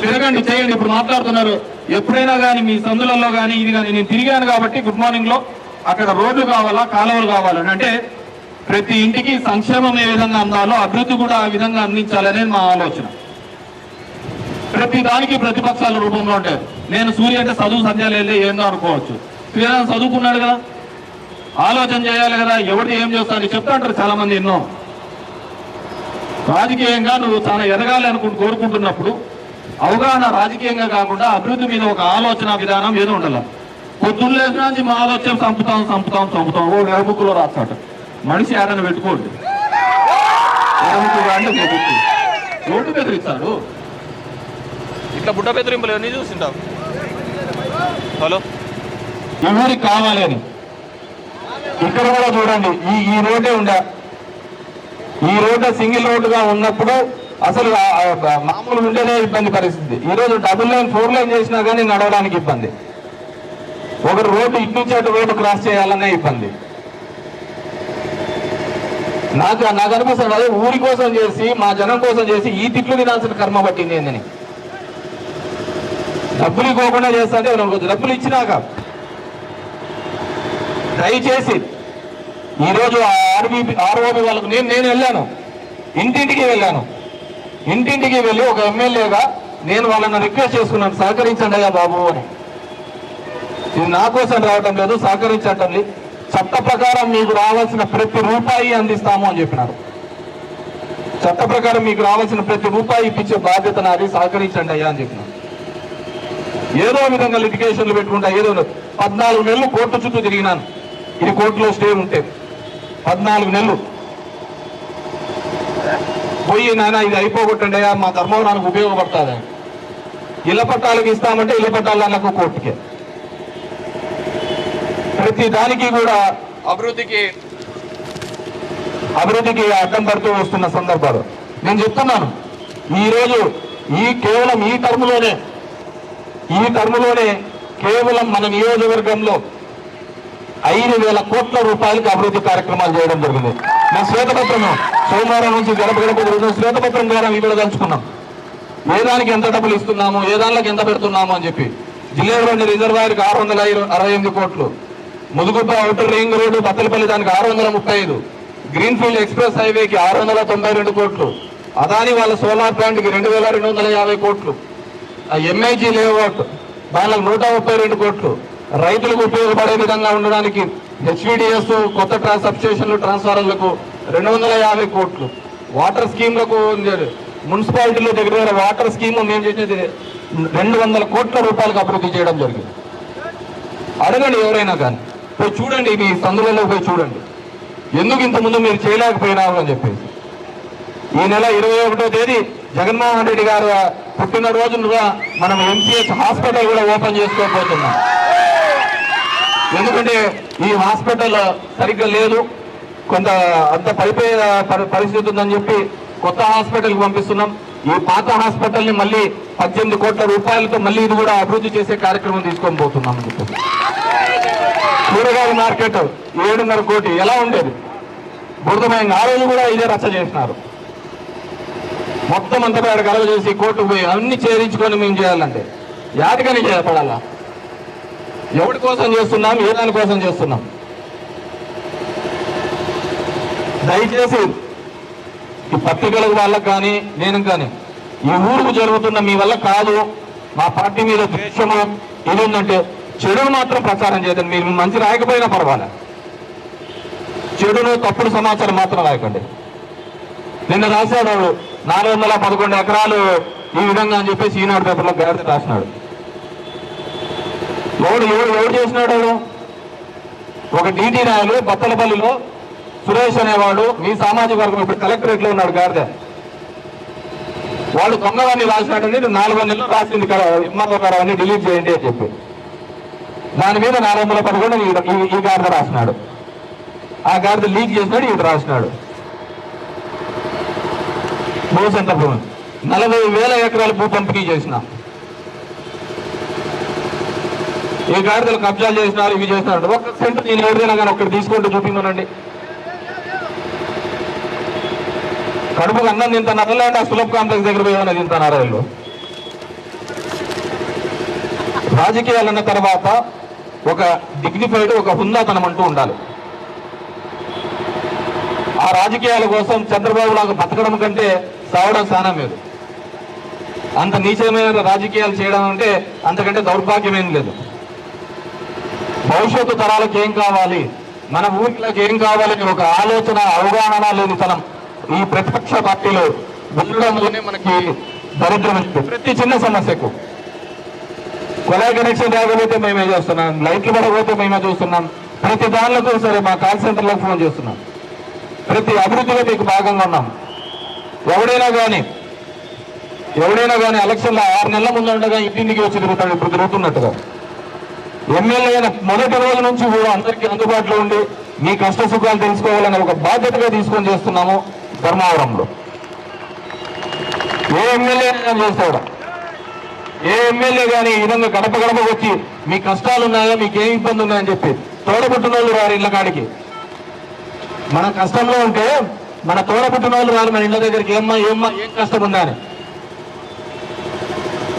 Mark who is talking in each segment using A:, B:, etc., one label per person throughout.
A: తిరగండి, చేయండి. ఇప్పుడు మాట్లాడుతున్నారు. ఎప్పుడైనా కానీ మీ సందులలో కానీ ఇది కానీ నేను తిరిగాను కాబట్టి గుడ్ మార్నింగ్ లో అక్కడ రోడ్లు కావాలా, కాలువలు కావాలని, అంటే ప్రతి ఇంటికి సంక్షేమం ఏ విధంగా అందాలో అభివృద్ధి కూడా ఆ విధంగా అందించాలనేది మా ఆలోచన. ప్రతి దానికి ప్రతిపక్షాల రూపంలో ఉంటాయి. నేను సూర్య అంటే చదువు సంధ్యాలు ఏందో అనుకోవచ్చు. సూర్యనారాయణ చదువుకున్నాడు కదా, ఆలోచన చేయాలి కదా, ఎవరు ఏం చేస్తాను చెప్తా అంటారు చాలా మంది. ఎన్నో రాజకీయంగా నువ్వు చాలా ఎదగాలి కోరుకుంటున్నప్పుడు అవగాహన రాజకీయంగా కాకుండా అభివృద్ధి మీద ఒక ఆలోచన విధానం ఏదో ఉండాలి. పొద్దున్న లేచిన నుంచి మా ఆలోచన చంపుతాం ఓ ఎడముక్కులో రాస్తాడు. మనిషి ఏడని పెట్టుకోండి, ఎడముక్కుగా అంటే రోడ్డు బెదిరిస్తాడు.
B: ఇట్లా బుట్ట బెదిరింపులు ఎవరిని చూస్తుంటావు? హలో,
A: ఎవరికి కావాలి అని ఇక్కడ కూడా చూడండి. ఈ రోడ్డే ఉండే, ఈ రోడ్డు సింగిల్ రోడ్డుగా ఉన్నప్పుడు అసలు మామూలు ఉండేనే ఇబ్బంది పరిస్థితి. ఈరోజు 4 లైన్ 4 లైన్ చేసినా కానీ నడవడానికి ఇబ్బంది. ఒకరు రోడ్డు ఇటు నుంచి అటు రోడ్డు క్రాస్ చేయాలనే ఇబ్బంది. నాకు అనిపిస్తుంది అదే ఊరి కోసం చేసి మా జనం కోసం చేసి ఈ తిట్లు తినాల్సిన కర్మ పట్టింది ఏందని. డబ్బులు ఇవ్వకుండా చేస్తా అంటే కొంచెం డబ్బులు ఇచ్చినాక దయచేసి ఈరోజు ఆర్ఓబి వాళ్ళకు నేను వెళ్ళాను, ఇంటింటికి వెళ్ళాను. ఇంటింటికి వెళ్ళి ఒక ఎమ్మెల్యేగా నేను వాళ్ళని రిక్వెస్ట్ చేసుకున్నాను, సహకరించండి అయ్యా బాబు అని. ఇది నా కోసం రావటం లేదు, సహకరించటం. చట్ట ప్రకారం మీకు రావాల్సిన ప్రతి రూపాయి అందిస్తాము అని చెప్పినారు. చట్ట ప్రకారం మీకు రావాల్సిన ప్రతి రూపాయి ఇప్పించే బాధ్యత నాది, సహకరించండి అయ్యా అని చెప్పినారు. ఏదో విధంగా లిటిగేషన్లు పెట్టుకుంటా ఏదో 14 నెలలు కోర్టు చుట్టూ తిరిగినాను. ఇది కోర్టులో స్టే ఉంటే 14 నెలలు పోయి నాయన ఇది అయిపోగొట్టండి అయ్యా, మా ధర్మవరానికి ఉపయోగపడుతుంది. ఇళ్ల పట్టాలకు ఇస్తామంటే ఇళ్ల పట్టాలకు కోర్టుకే. ప్రతి దానికి కూడా అభివృద్ధికి అడ్డం పడుతూ వస్తున్న సందర్భాలు నేను చెప్తున్నాను. ఈరోజు కేవలం ఈ టర్ములోనే కేవలం మన నియోజకవర్గంలో 5,000 కోట్ల రూపాయలకు అభివృద్ధి కార్యక్రమాలు చేయడం జరిగింది. మేము శ్వేతపత్రం సోమవారం నుంచి గడప శ్వేతపత్రం ద్వారా ఇవ్వదలుచుకున్నాం. ఏ దానికి ఎంత డబ్బులు ఇస్తున్నాము, ఏ దానికి ఎంత పెడుతున్నాము అని చెప్పి. జిల్లాలోని రిజర్వాయర్కి 668 కోట్లు, Mudigubba outer ring road Bathalapalli దానికి 635, గ్రీన్ఫీల్డ్ ఎక్స్ప్రెస్ హైవేకి 692 కోట్లు, అదాని వాళ్ళ సోలార్ ప్లాంట్కి 2,250 కోట్లు, ఎంఐజీ లేఅవుట్ దానికి 132 కోట్లు, రైతులకు ఉపయోగపడే విధంగా ఉండడానికి హెచ్విడిఎస్ కొత్త సబ్స్టేషన్లు ట్రాన్స్ఫార్మర్లకు 250 కోట్లు, వాటర్ స్కీమ్లకు మున్సిపాలిటీలో దగ్గర వాటర్ స్కీమ్ మేము చేసేది 200 కోట్ల రూపాయలకు అభివృద్ధి చేయడం జరిగింది. అడగండి ఎవరైనా కానీ, పోయి చూడండి, మీ సందులలో పోయి చూడండి ఎందుకు ఇంతకుముందు మీరు చేయలేకపోయినారు అని చెప్పేసి. ఈ నెల 21వ తేదీ జగన్మోహన్ రెడ్డి గారు పుట్టినరోజుగా మనం ఎంసీహెచ్ హాస్పిటల్ కూడా ఓపెన్ చేసుకోబోతున్నాం. ఎందుకంటే ఈ హాస్పిటల్ సరిగ్గా లేదు, కొంత అంత పడిపోయే పరిస్థితి ఉందని చెప్పి కొత్త హాస్పిటల్కి పంపిస్తున్నాం. ఈ పాత హాస్పిటల్ని మళ్ళీ 18 కోట్ల రూపాయలతో మళ్ళీ ఇది కూడా అభివృద్ధి చేసే కార్యక్రమం తీసుకొని పోతున్నాం అని చెప్పి. కూరగాయల మార్కెట్ 7.5 కోటి ఎలా ఉండేది, బురదమైన ఆ రోజు కూడా ఇదే రచ్చ చేసినారు. మొత్తం అంతా పేడ కలవ చేసి కోర్టుకు పోయి అన్ని చేయించుకొని మేము చేయాలంటే యాటికని చేయపడాలా? ఎవరి కోసం చేస్తున్నాం, ఏ దాని కోసం చేస్తున్నాం? దయచేసి ఈ పత్రికల వాళ్ళకు కానీ నేను కానీ ఈ ఊరుకు జరుగుతున్న మీ వల్ల కాదు, మా పార్టీ మీద ద్వేషము ఇది ఉందంటే చెడును మాత్రం ప్రచారం చేయదండి. మీరు మంచి రాయకపోయినా పర్వాలే, చెడును తప్పుడు సమాచారం మాత్రం రాయకండి. నిన్న రాశాడు 411 ఎకరాలు ఈ విధంగా అని చెప్పేసి ఈనాడు పేపర్లో గాడిద రాసినాడు. ఎవడు చేసినాడు? ఒక డీటీ నాయలు బత్తలపల్లిలో సురేష్ అనేవాడు, మీ సామాజిక వర్గం, ఇప్పుడు కలెక్టరేట్ లో ఉన్నాడు గాడిద. వాడు దొంగవాన్ని రాసినాడని 4 నెలలు రాసింది ఎంఆర్ఓ గారు అన్ని డిలీట్ చేయండి అని చెప్పి. దాని మీద 411 ఈ గాడిద రాసినాడు. ఆ గాడిద లీక్ చేసినాడు, ఇది రాసినాడు. భూసంత భూమి 40,000 ఎకరాలు భూ పంపిణీ చేసిన ఈ గాడిదలు కబ్జాలు చేసినారు, ఇవి చేసినారు. 1 సెంట్ నేను ఎవరిదైనా కానీ ఒక్కటి తీసుకుంటూ చూపించమనండి. కడుపుకు అన్నం తింటున్నారా లేదా సులభ్ కాంప్లెక్స్ దగ్గర పోయి ఏమైనా తింటున్నారా? వీళ్ళు రాజకీయాలన్న తర్వాత ఒక డిగ్నిఫైడ్, ఒక హుందాతనం అంటూ ఉండాలి. ఆ రాజకీయాల కోసం చంద్రబాబు లాగా బతకడం కంటే సావడం చాలా లేదు. అంత నీచమైన రాజకీయాలు చేయడం అంటే అంతకంటే దౌర్భాగ్యమేం లేదు. భవిష్యత్తు తరాలకు ఏం కావాలి, మన ఊరికి ఏం కావాలని ఒక ఆలోచన, అవగాహన లేనితనం ఈ ప్రతిపక్ష పార్టీలు ఉండడంలోనే మనకి దరిద్రం. ప్రతి చిన్న సమస్యకు కొలాయి కనెక్షన్ రాకపోతే మేమే చేస్తున్నాం, లైట్లు పడకపోతే మేమే చూస్తున్నాం, ప్రతి దానిలో సరే మా కాల్ సెంటర్లకు ఫోన్ చేస్తున్నాం, ప్రతి అభివృద్ధిలో మీకు భాగంగా ఉన్నాం. ఎవడైనా కానీ ఎలక్షన్లో 6 నెలల ముందు ఉండగా ఇంటింటికి వచ్చి తిరుగుతాడు, ఇప్పుడు తిరుగుతున్నట్టుగా. ఎమ్మెల్యే అయిన మొదటి రోజు నుంచి కూడా అందరికీ అందుబాటులో ఉండి మీ కష్ట సుఖాలు తెలుసుకోవాలని ఒక బాధ్యతగా తీసుకొని చేస్తున్నాము ధర్మవరంలో. ఏ ఎమ్మెల్యే చేస్తాడు, ఏ ఎమ్మెల్యే కానీ ఈ విధంగా గడప గడపకు వచ్చి మీ కష్టాలు ఉన్నాయా, మీకు ఏం ఇబ్బంది ఉన్నాయని చెప్పి తోడబుట్టిన వాళ్ళు రారు ఇళ్ళ కాడికి. మన కష్టంలో ఉంటే మన తోడబుట్టిన వాళ్ళు రారు మన ఇళ్ళ దగ్గరికి, ఏం కష్టం ఉందా అని.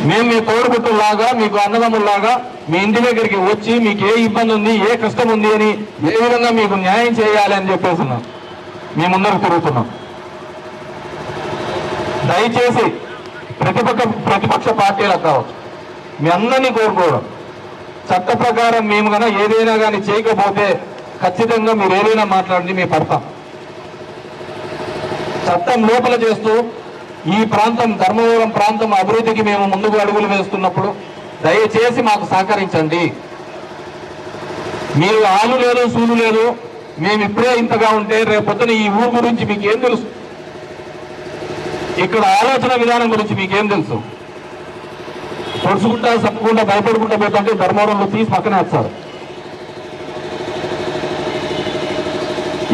A: మేము మీ తోడబుట్టులాగా, మీకు అన్నదమ్ముల్లాగా మీ ఇంటి దగ్గరికి వచ్చి మీకు ఏ ఇబ్బంది ఉంది, ఏ కష్టం ఉంది అని ఏ విధంగా మీకు న్యాయం చేయాలి అని చెప్పేస్తున్నాం. మీ ముందరకు తిరుగుతున్నాం. దయచేసి ప్రతిపక్ష పార్టీలకు కావచ్చు, మీ అందరినీ కోరుకోవడం, చట్ట ప్రకారం మేము కన్నా ఏదైనా కానీ చేయకపోతే ఖచ్చితంగా మీరు ఏదైనా మాట్లాడండి, మీ పడతాం. చట్టం లోపల చేస్తూ ఈ ప్రాంతం, ధర్మవరం ప్రాంతం అభివృద్ధికి మేము ముందుకు అడుగులు వేస్తున్నప్పుడు దయచేసి మాకు సహకరించండి. మీరు ఆలు లేదు, సూలు లేదు, మేము ఇప్పుడే ఇంతగా ఉంటే రేపొద్దున ఈ ఊరు గురించి మీకు ఏం తెలుసు, ఇక్కడ ఆలోచన విధానం గురించి మీకేం తెలుసు? పొడుచుకుంటా, సప్పుకుంటా, భయపడుకుంటా పోతుంటే ధర్మవరంలో తీసి పక్కనే వేస్తారు.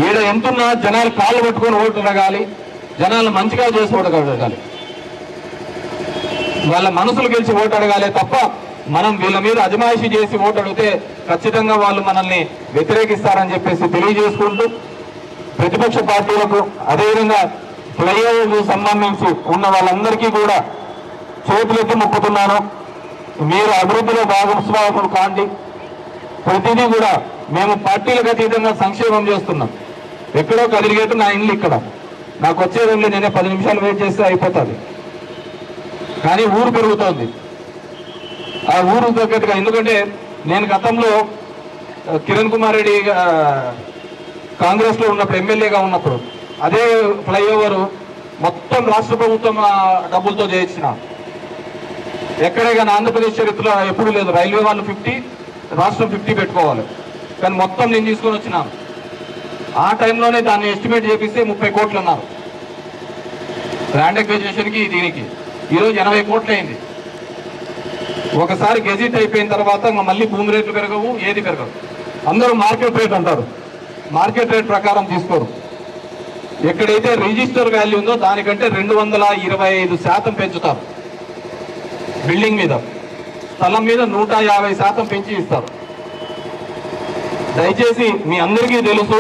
A: ఈడ ఎంతున్నా జనాలు కాళ్ళు పట్టుకొని ఓటు అడగాలి, జనాలు మంచిగా చేసి ఓటు అడగాలి, వాళ్ళ మనసులు గెలిచి ఓటు అడగాలి తప్ప మనం వీళ్ళ మీద అజమాయిషీ చేసి ఓటు అడిగితే ఖచ్చితంగా వాళ్ళు మనల్ని వ్యతిరేకిస్తారని చెప్పేసి తెలియజేసుకుంటూ, ప్రతిపక్ష పార్టీలకు అదేవిధంగా ఫ్లైఓవర్కు సంబంధించి ఉన్న వాళ్ళందరికీ కూడా చేతులెత్తి మొక్కుతున్నాను. మీరు అభివృద్ధిలో భాగస్వాములు కాండి. ప్రతిదీ కూడా మేము పార్టీలకు అతీతంగా సంక్షేమం చేస్తున్నాం. ఎక్కడో కదిలిగేట్టు నా ఇల్లు ఇక్కడ, నాకు వచ్చేది నేనే 10 నిమిషాలు వెయిట్ చేస్తే అయిపోతుంది. కానీ ఊరు పెరుగుతోంది. ఆ ఊరు తగ్గట్టుగా, ఎందుకంటే నేను గతంలో కిరణ్ కుమార్ రెడ్డి కాంగ్రెస్లో ఉన్నప్పుడు, ఎమ్మెల్యేగా ఉన్నప్పుడు అదే ఫ్లైఓవర్ మొత్తం రాష్ట్ర ప్రభుత్వం డబ్బులతో చేయించిన. ఎక్కడే కానీ ఆంధ్రప్రదేశ్ చరిత్రలో ఎప్పుడు లేదు. రైల్వే వాళ్ళు 50, రాష్ట్రం 50 పెట్టుకోవాలి, కానీ మొత్తం నేను తీసుకొని వచ్చినాను. ఆ టైంలోనే దాన్ని ఎస్టిమేట్ చేపిస్తే 30 కోట్లు అన్నారు ల్యాండ్ ఎక్విజిషన్కి. దీనికి ఈరోజు 80 కోట్లు అయింది. ఒకసారి గెజిట్ అయిపోయిన తర్వాత మళ్ళీ భూమి రేట్లు పెరగవు, ఏది పెరగవు. అందరూ మార్కెట్ రేట్ అంటారు, మార్కెట్ రేట్ ప్రకారం తీసుకోరు. ఎక్కడైతే రిజిస్టర్ వాల్యూ ఉందో దానికంటే 225% పెంచుతారు. బిల్డింగ్ మీద, స్థలం మీద 150% పెంచి ఇస్తారు. దయచేసి మీ అందరికీ తెలుసు,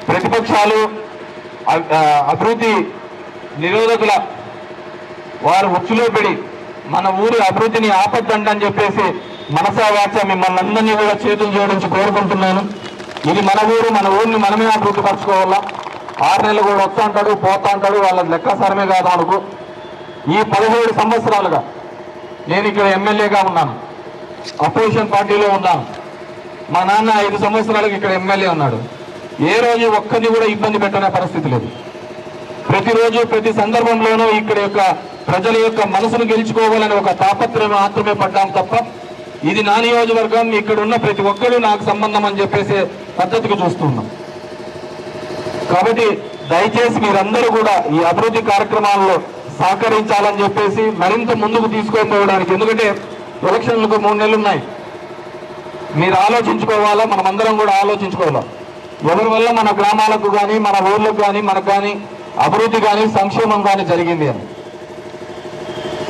A: ప్రతిపక్షాలు అభివృద్ధి నిరోధకుల వారు ఉచ్చులో పెడి మన ఊరి అభివృద్ధిని ఆపద్దండని చెప్పేసి మనసా వాచ మిమ్మల్ని అందరినీ కూడా చేతులు జోడించి కోరుకుంటున్నాను. ఇది మన ఊరు, మన ఊరిని మనమే అభివృద్ధి పరచుకోవాలా. 6 నెలలు కూడా వస్తూ ఉంటాడు, పోతా ఉంటాడు, వాళ్ళ లెక్కాసారమే కాదు అనుకో. ఈ 17 సంవత్సరాలుగా నేను ఇక్కడ ఎమ్మెల్యేగా ఉన్నాను, అపోజిషన్ పార్టీలో ఉన్నాను. మా నాన్న 5 సంవత్సరాలకు ఇక్కడ ఎమ్మెల్యే ఉన్నాడు. ఏ రోజు ఒక్కరిని కూడా ఇబ్బంది పెట్టనే పరిస్థితి లేదు. ప్రతిరోజు ప్రతి సందర్భంలోనూ ఇక్కడ యొక్క ప్రజల యొక్క మనసును గెలుచుకోవాలని ఒక తాపత్రయం మాత్రమే పడ్డాం తప్ప ఇది నా నియోజకవర్గం, ఇక్కడ ఉన్న ప్రతి ఒక్కరూ నాకు సంబంధం అని చెప్పేసి పద్ధతికి చూస్తున్నాం. కాబట్టి దయచేసి మీరందరూ కూడా ఈ అభివృద్ధి కార్యక్రమాల్లో సహకరించాలని చెప్పేసి మరింత ముందుకు తీసుకొని పోవడానికి, ఎందుకంటే ఎలక్షన్లకు 3 నెలలు ఉన్నాయి. మీరు ఆలోచించుకోవాలా, మనమందరం కూడా ఆలోచించుకోవాలా. ఎవరి వల్ల మన గ్రామాలకు కానీ, మన ఊర్లకు కానీ, మనకు కానీ అభివృద్ధి కానీ, సంక్షేమం కానీ జరిగింది అని.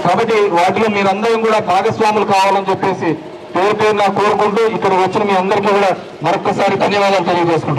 A: కాబట్టి వాటిలో మీరందరం కూడా భాగస్వాములు కావాలని చెప్పేసి పేరు పేరున కోరుకుంటూ ఇక్కడ వచ్చిన మీ అందరికీ కూడా మరొక్కసారి ధన్యవాదాలు తెలియజేసుకుంటాం.